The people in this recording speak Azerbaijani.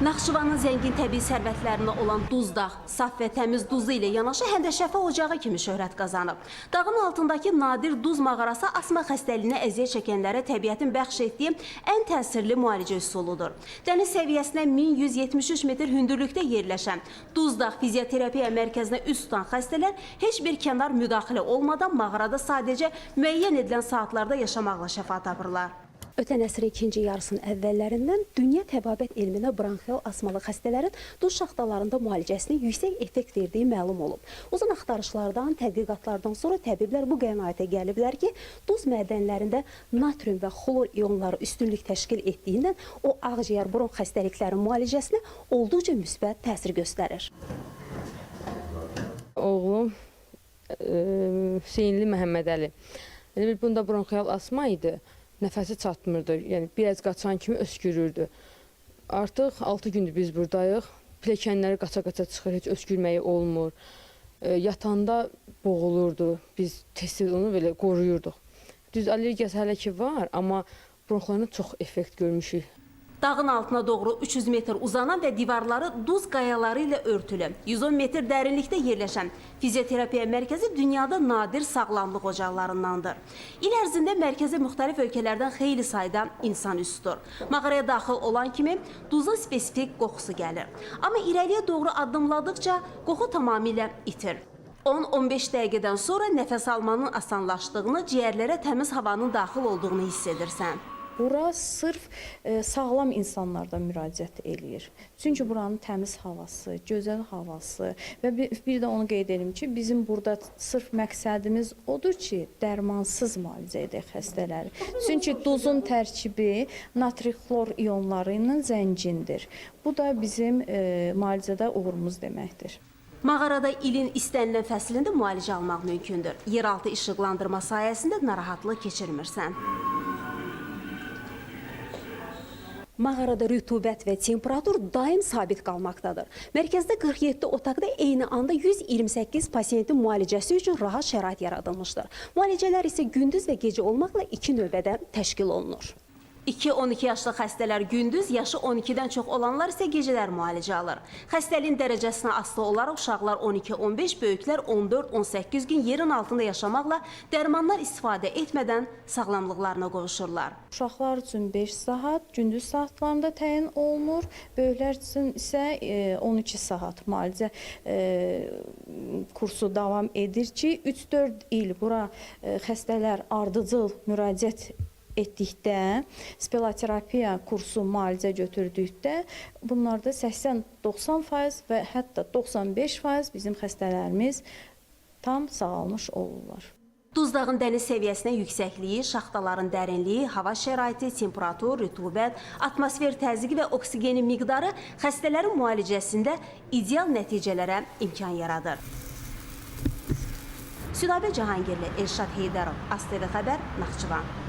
Naxçıvanın zəngin təbii sərvətlərinə olan Duz dağ, saf və təmiz duzu ilə yanaşı həm də şəfa ocağı kimi şöhrət qazanıb. Dağın altındakı nadir duz mağarası asma xəstəliyinə əziyyət çəkənlərə təbiətin bəxş etdiyi ən təsirli müalicə üsuludur. Dəniz səviyyəsinə 1173 metr hündürlükdə yerləşən Duz dağ fizioterapiya mərkəzinə üst tutan xəstələr heç bir kənar müdaxilə olmadan mağarada sadəcə müəyyən edilən saatlarda yaşamaqla şəfa tapırlar. Ötən əsrin ikinci yarısının əvvəllərindən dünya təbabət elminə bronxial asmalı xəstələrin duz şaxtalarında müalicəsinin yüksək effekt verdiyi məlum olub. Uzun axtarışlardan, tədqiqatlardan sonra təbiblər bu qənaətə gəliblər ki, duz mədənlərində natrium və xlor ionları üstünlük təşkil etdiyindən o ağciyər bronx xəstəliklərinin müalicəsinə olduqca müsbət təsir göstərir. Oğlum Hüseynli Məhəmmədəli. Bunda bronxial asma idi. Nəfəsi çatmırdı, yəni biraz qaçan kimi öskürürdü. Artıq 6 gündür biz buradayıq. Pilləkənləri qaça-qaça çıxır, heç öskürməyi olmur. Yatanda boğulurdu, biz tez onu belə qoruyurduq. Düz allergiyası hələ ki var, amma bronxlarına çox effekt görmüşük. Dağın altına doğru 300 metr uzanan və divarları duz qayaları ilə örtülü, 110 metr dərinlikdə yerləşən fizioterapiya mərkəzi dünyada nadir sağlamlıq ocaqlarındandır. İl ərzində mərkəzə müxtəlif ölkələrdən xeyli sayda insan üz tutur. Mağaraya daxil olan kimi duzun spesifik qoxusu gəlir. Amma irəliyə doğru addımladıqca qoxu tamamilə itir. 10-15 dəqiqədən sonra nəfəs almanın asanlaşdığını, ciyərlərə təmiz havanın daxil olduğunu hiss edirsən. Bura sırf sağlam insanlardan müraciət eləyir. Çünki buranın təmiz havası, gözəl havası və bir də onu qeyd edim ki, bizim burada sırf məqsədimiz odur ki, dərmansız müalicə edək xəstələri. Çünki duzun tərkibi natri-xlor ionları ilə zəngindir. Bu da bizim müalicədə uğurumuz deməkdir. Mağarada ilin istənilən fəslində müalicə almaq mümkündür. Yeraltı işıqlandırma sayəsində narahatlıq keçirmirsən. Mağarada rütubət və temperatur daim sabit qalmaqdadır. Mərkəzdə 47 otaqda eyni anda 128 pasiyentin müalicəsi üçün rahat şərait yaradılmışdır. Müalicələr isə gündüz və gecə olmaqla 2 növbədə təşkil olunur. 2-12 yaşlı xəstələr gündüz, yaşı 12-dən çox olanlar isə gecələr müalicə alır. Xəstəliyin dərəcəsinə asılı olaraq uşaqlar 12-15, böyüklər 14-18 gün yerin altında yaşamaqla dərmanlar istifadə etmədən sağlamlıqlarına qovuşurlar. Uşaqlar üçün 5 saat, gündüz saatlarında təyin olunur. Böyüklər üçün isə 12 saat müalicə kursu davam edir ki, 3-4 il bura xəstələr ardıcıl müraciət etdikdə, speloterapiya kursu müalicə götürdükdə, bunlarda 80-90% və hətta 95% bizim xəstələrimiz tam sağalmış olurlar. Duz dağın dəniz səviyyəsinə yüksəkliyi, şaxtaların dərinliyi, hava şəraiti, temperatur, rütubət, atmosfer təzyiqi və oksigenin miqdarı xəstələrin müalicəsində ideal nəticələrə imkan yaradır. Südabə Cahangirli, Elşad Heydərov, ASTV Xəbər, Naxçıvan.